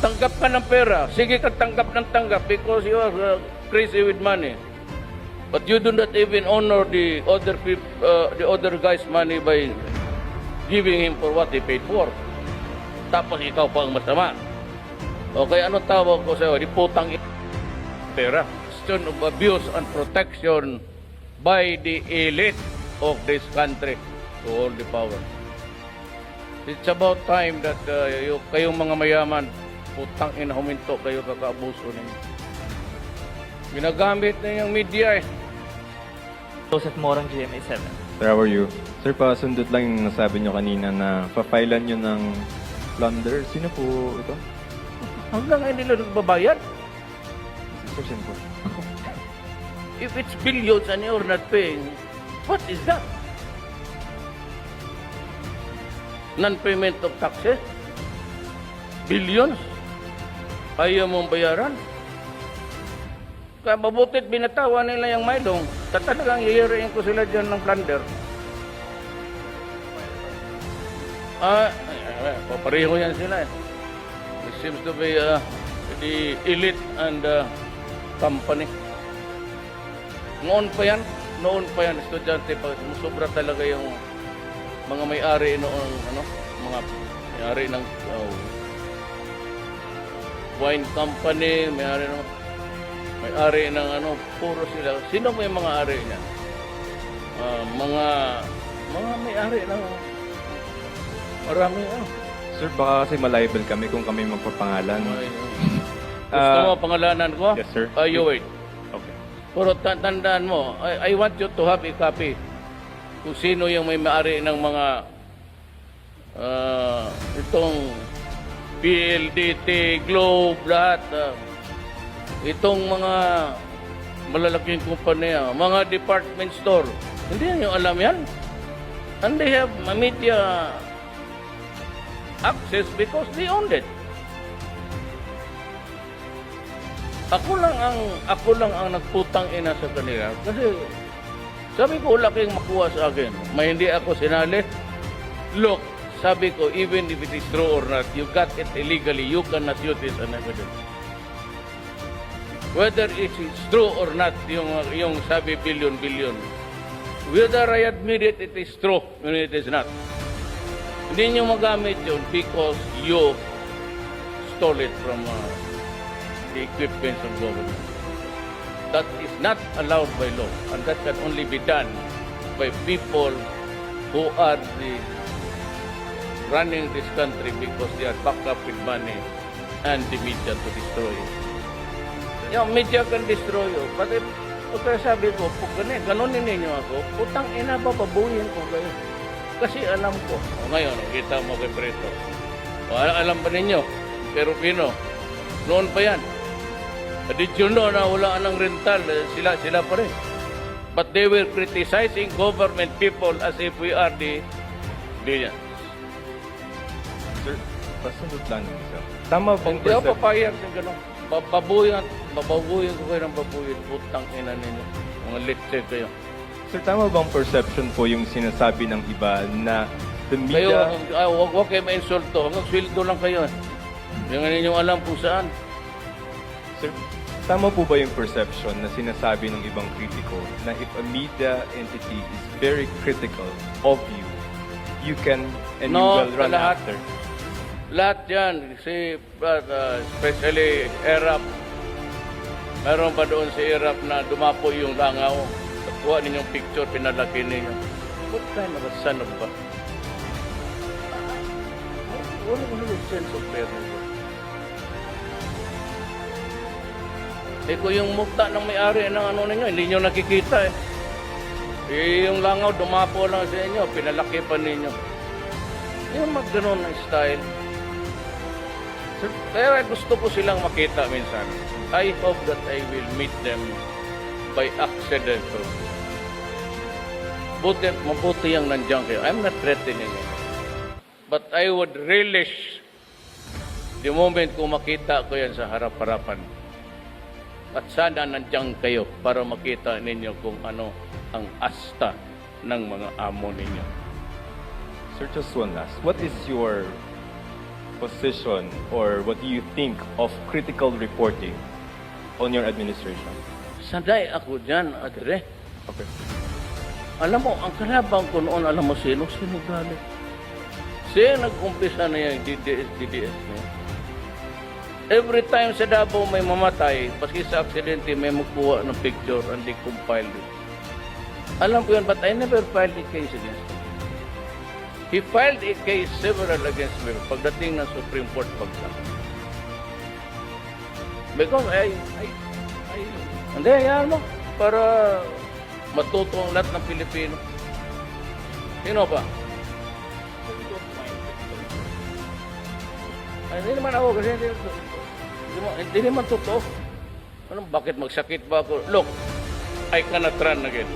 Tanggap ka ng pera. Sige ka tanggap ng tanggap because you are crazy with money. But you do not even honor the other guy's money by giving him for what he paid for. Tapos ikaw pa ang masama. Okay, ano tawag ko sa'yo? Di putang pera. Question of abuse and protection by the elite of this country to hold the power. It's about time that kayong mga mayaman, putang ina, huminto kayo, kakaabuso ninyo. Ginagamit na yung media eh. Joseph Morang, GMA7. Sir, how are you? Sir, pasundot lang yung nasabi nyo kanina na papailan nyo ng plunder. Sino po ito? Hanggang ngayon nila nagbabayad. Sir, sino po? If it's billions and you're not paying, what is that? Non-payment of taxes? Billions? Ayaw mong bayaran? Kaya mabutit binatawa nila yung Maydong, talagang yayarain ko sila dyan ng plunder. Papareho yan sila eh. It seems to be the elite and company. Noon pa yan, estudyante pa, sobra talaga yung mga may-ari noon, mga may-ari ng wine company, may-ari ng puro sila. Sino may mga ari niya? Mga may-ari ng marami. Sir, baka kasi malibel kami kung kami magpapangalan. Gusto mo pangalanan ko? Yes, sir. You wait. Okay. Pero tandaan mo, I want you to have a copy kung sino yung may may-ari ng mga itong PLDT, Globe, lahat. Itong mga malalaking kumpanya, mga department store, hindi nyo alam yan. And they have media access because they owned it. Ako lang ang nagputang ina sa kanila kasi sabi ko wala kayong makuha sa akin. May hindi ako sinali. Look, sabi ko, even if it is true or not, you got it illegally, you cannot use this as an evidence. Whether it is true or not, yung sabi billion. Whether I admit it, it is true, when it is not. Hindi nyo magamit yun because you stole it from the equipment of government. That is not allowed by law, and that can only be done by people who are running this country because they are backed up with money and the media to destroy it. Yung media can destroy you. But kaya sabi ko, ganunin ninyo ako, putang ina, bababuhin ko kayo. Kasi alam ko. Ngayon, kita mo kay Preto. Alam ba ninyo? Pero Pino, noon pa yan. Did you know na wala ng rental? Sila pa rin. But they were criticizing government people as if we are the billions. Sir, pasundot lang yung isa. Tama bang Hindi ako papayag ng gano'n. Bababuyan ko kayo ng babuyan. Putang ina ninyo. Mga litse kayo. Sir, tama bang perception po yung sinasabi ng iba na the media... Kayo, huwag kayo ma-insulto. Hanggang sweldo lang kayo. Yung ninyong alam kung saan. Sir, tama po ba yung perception na sinasabi ng ibang kritiko na if a media entity is very critical of you, you can and you will run after? Lahat yan. Especially ERAP. Meron pa doon si ERAP na dumapo yung langaw. Kuha ninyong picture, pinalaki ninyo. What kind of a son of God? What is the sense of fairness? Kung yung mukta ng may-ari ng ninyo, hindi nyo nakikita eh. Yung langaw, dumapo lang sa inyo, pinalaki pa ninyo. Yung mag-ganon na style. Kaya gusto ko silang makita minsan. I hope that I will meet them by accident. Mabuti yung nandiyan kayo. I'm not threatening you. But I would relish the moment kung makita ko yan sa harap-harapan. At sana nandiyan kayo para makita ninyo kung ano ang asta ng mga amo ninyo. Sir, just one last. What is your position or what do you think of critical reporting on your administration? Sanday ako dyan, Adre. Okay. Alam mo, ang kalabang ko noon, alam mo sino galing. Siya nag-umpisa na yung DDS niya. Every time sa Davao may mamatay, paski sa aksidente may magkuha ng picture and they compiled it. Alam ko yan, but I never filed a case against him. He filed a case several against me pagdating ng Supreme Court pagsak. Because hindi, yan mo, para matuto ang lahat ng Pilipino. Sino ba? Ay, hindi naman ako kasi hindi naman totoo. Ano, bakit magsakit ba ako? Look, I cannot run again.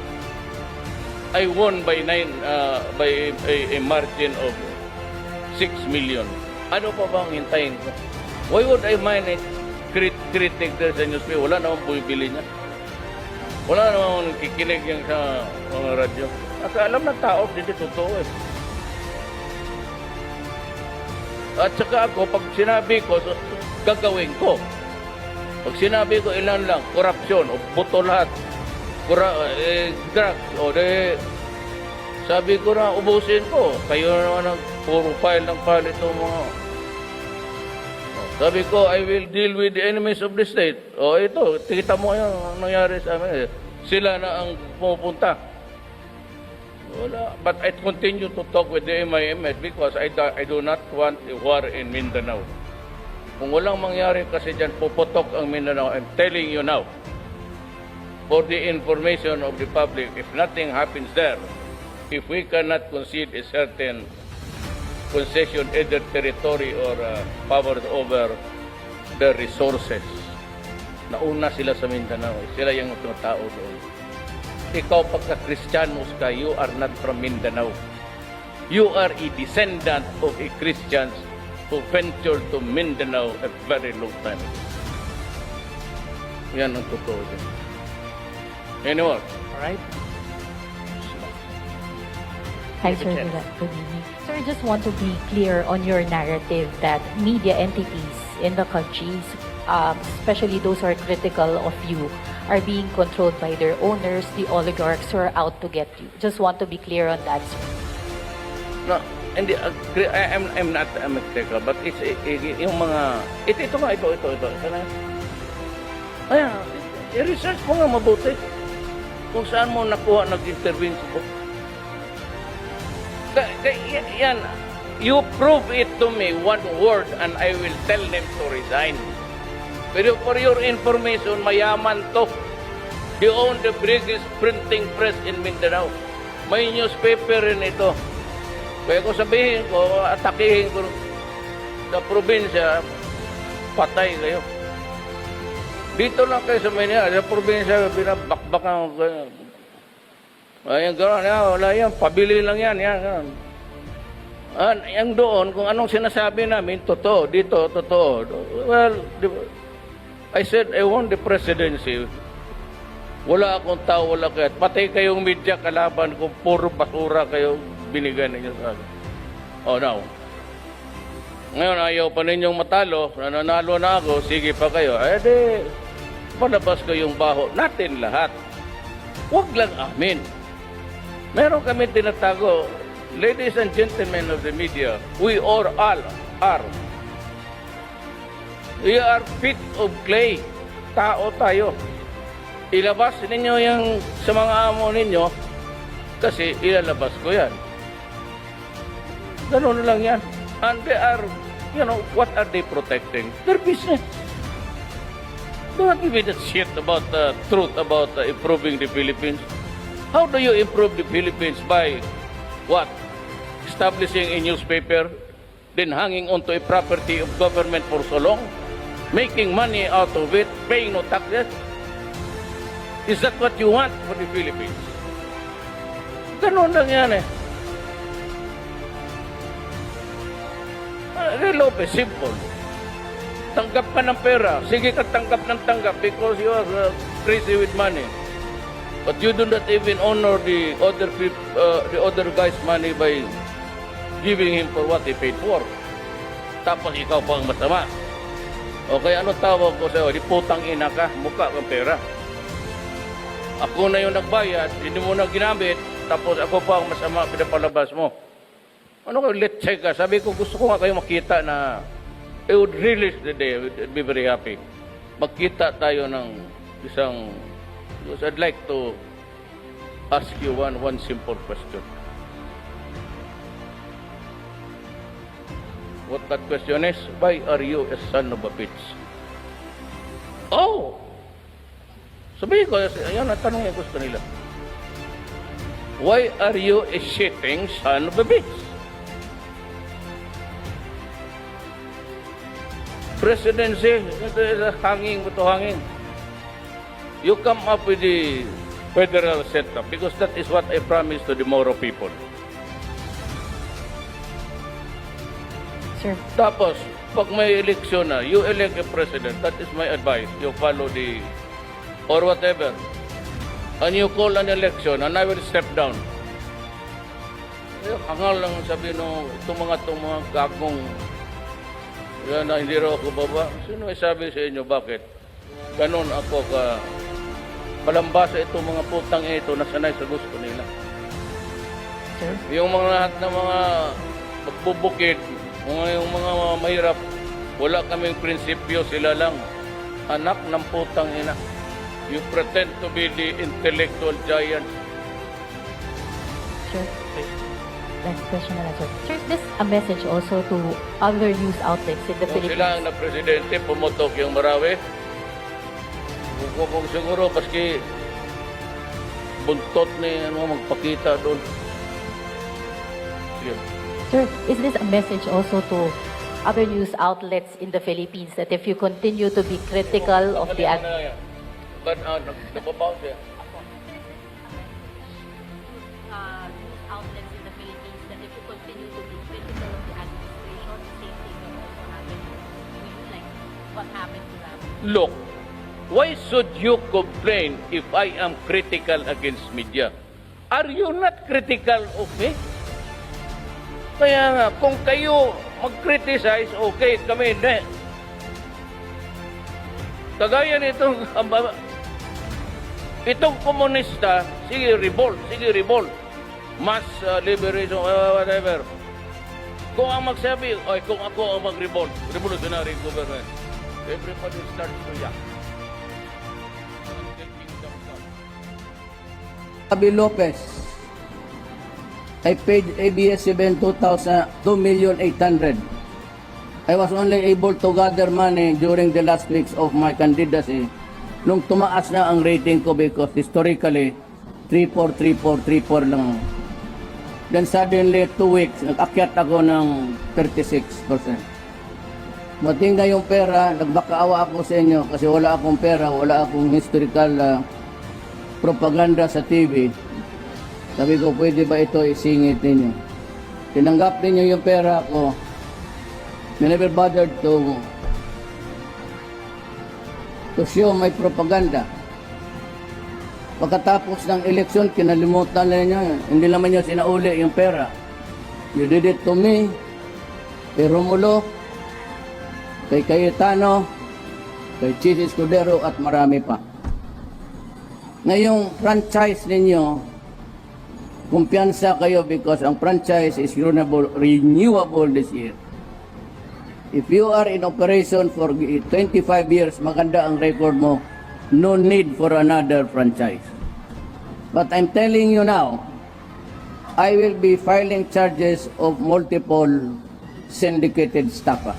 I won by a margin of 6 million. Ano pa bang hintayin ko? Why would I mind it? Critic there sa newspaper? Wala namang bumibili niya. Wala namang kikinig yan sa mga radyo. Kasi alam ng tao, hindi totoo eh. At saka ako, pag sinabi ko, gagawin ko. Pag sinabi ko ilan lang, korupsyon, o buto lahat, drugs, o sabi ko na, ubusin ko. Kayo naman ang puro file ng file itong mga... Sabi ko, I will deal with the enemies of the state. O ito, kita mo yung nangyari sa amin. Sila na ang pupunta. Wala. But I continue to talk with the MIMS because I do not want a war in Mindanao. Kung walang mangyari kasi dyan, puputok ang Mindanao. I'm telling you now, for the information of the public, if nothing happens there, if we cannot concede a certain concession, either territory or power over the resources, nauna sila sa Mindanao. Sila yung tao doon. Ikaw pagka-Kristiyanos ka, you are not from Mindanao. You are a descendant of a Christians who ventured to Mindanao a very long time ago. Yan ang totoo din. Anymore? Alright. Hi, sir. Good evening. Sir, I just want to be clear on your narrative that media entities in the country, especially those who are critical of you, are being controlled by their owners, the oligarchs who are out to get you. Just want to be clear on that, sir. No, hindi, I'm not critical, but it's yung mga, ito nga, ito. Sana, ayan, i-research mo nga mabuti kung saan mo nakuha, nag-intervene sa book. Yan, you prove it to me one word and I will tell them to resign. Pero for your information, mayaman to. They own the biggest printing press in Mindanao. May newspaper rin ito. Kaya kung sabihin ko, atakihin ko sa probinsya, patay kayo. Dito lang kayo sa Manila, sa probinsya, binabakbakan kayo. Ayan, gano'n, wala yan, pabili lang yan, gano'n. Yang doon, kung anong sinasabi namin, totoo, dito, totoo. Well, I said, I won the presidency. Wala akong tao, wala kayo. Patay kayong media, kalaban ko, puro basura kayo, binigay ninyo sa akin. Oh, now. Ngayon, ayaw pa ninyong matalo, nananalo na ako, sige pa kayo. Eh, di, palabas ko yung baho. Natin lahat. Huwag lang amin. Meron kami tinatago, ladies and gentlemen of the media, we all are. We are fit of clay. Tao tayo. Ilabas ninyo yung sa mga amo ninyo kasi ilalabas ko yan. Ganun lang yan. And they are, what are they protecting? Their business. Don't give me that shit about the truth about improving the Philippines. How do you improve the Philippines? By what? Establishing a newspaper, then hanging onto a property of government for so long, making money out of it, paying no taxes? Is that what you want for the Philippines? Ganun lang yan eh. Lopez, simple. Tanggap ka ng pera. Sige ka tanggap ng tanggap because you are crazy with money. But you do not even honor the other guy's money by giving him for what he paid for. tapos ikaw pa ang masama. O kaya ano tawag ko sa'yo? Di putang ina ka, mukha kang pera. Ako na yung nagbayad, hindi mo na ginamit, tapos ako pa ang masama, pinapalabas mo. Ano kayo, let's check ka. Sabi ko, gusto ko nga kayo makita na I would release the day, I would be very happy. Magkita tayo ng isang, because I'd like to ask you one simple question. What that question is, why are you a son of a bitch? Oh! Sabihin ko, yan ang tanong yung gusto nila. Why are you a shitting son of a bitch? Presidency, ito is hanging, ito hanging. You come up with the federal setup because that is what I promised to the Moro people. Sir. Tapos, pag may eleksyon na, you elect a president, that is my advice. You follow the, or whatever. And you call an election, and I will step down. Hangal lang sabi no, itong mga gagong, yan na hindi raw ako baba. Sino ay sabi sa inyo, bakit? Ganon ako ka, palambasa itong mga putang ito na sanay sa gusto nila. Sir. Yung mga lahat ng mga magbubukid, yung mga mahirap, wala kaming prinsipyo, sila lang. Anak ng putang ina. You pretend to be the intellectual giant. Sir. Last question na lang, sir. Sir, is this a message also to other news outlets in the Kung Philippines? sila ang na presidente, pumutok yung Marawi. Kung siguro, paski buntot ni magpakita doon. Sige. Sir, is this a message also to other news outlets in the Philippines that if you continue to be critical of the But nababaw siya. news outlets in the Philippines that if you continue to be critical of the administration, the same thing will also happen to you, like what happened to them? Look, why should you complain if I am critical against media? Are you not critical of me? Kaya nga, kung kayo mag-criticize, okay, kami hindi. Kagaya nitong itong komunista, sige revolt. Mass liberation, whatever. Kung ang magsabi, ay kung ako ang mag-revolt, revolutionary government, everybody starts to yak. Sabi Lopez, I paid ABS-CBN 2,800,000. I was only able to gather money during the last weeks of my candidacy nung tumaas na ang rating ko because historically 3-4 lang. Then suddenly 2 weeks, nag-akyat ako ng 36%. Mating na yung pera, nagbakaawa ako sa inyo kasi wala akong pera, wala akong historical propaganda sa TV. Sabi ko, pwede ba ito isingit ninyo? Tinanggap ninyo yung pera ko. I never bothered to show my propaganda. Pagkatapos ng eleksyon, kinalimutan na ninyo. Hindi naman nyo sinauli yung pera. You did it to me, kay Romulo, kay Cayetano, kay Chis Escudero at marami pa. Ngayong franchise ninyo, kumpiyansa kayo because ang franchise is renewable this year. If you are in operation for 25 years, maganda ang record mo, no need for another franchise. But I'm telling you now, I will be filing charges of multiple syndicated staffer.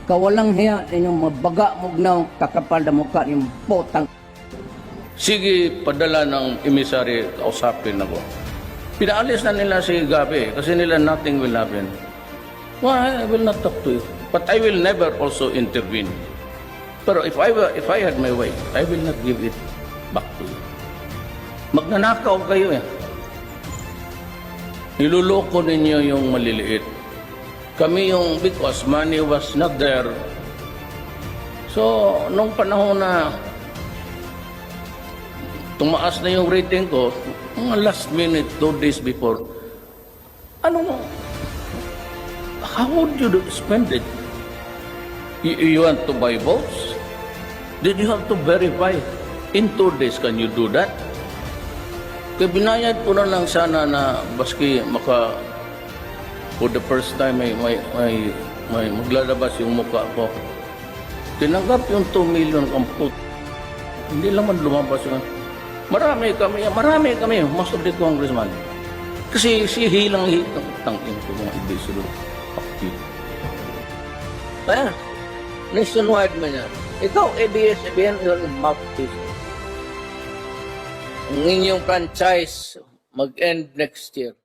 Kawalang hiya inyong mabaga mo na kakapal na mukha yung potang. Sige, padala ng emisary, kausapin ako. Pinaalis na nila si Gabi kasi nila nothing will happen. Well, I will not talk to you. But I will never also intervene. Pero if I had my way, I will not give it back to you. Magnanakaw kayo eh. Niluloko ninyo yung maliliit. Kami yung, because money was not there. So, nung panahon na tumaas na yung rating ko, mga last minute, 2 days before, How would you spend it? You want to buy votes? Then you have to verify. In 2 days, can you do that? Kaya binayad ko na lang sana na baski for the first time may maglalabas yung mukha ko. Tinanggap yung 2 million kamput. Hindi lang man lumabas yun. Marami kami, most of the congressman. Kasi si hilang-hilang tangin ko mga ibisilo. Kaya, nationwide man yan. Ikaw, ABS-CBN, yun ang mouthpiece. Ang inyong franchise mag-end next year.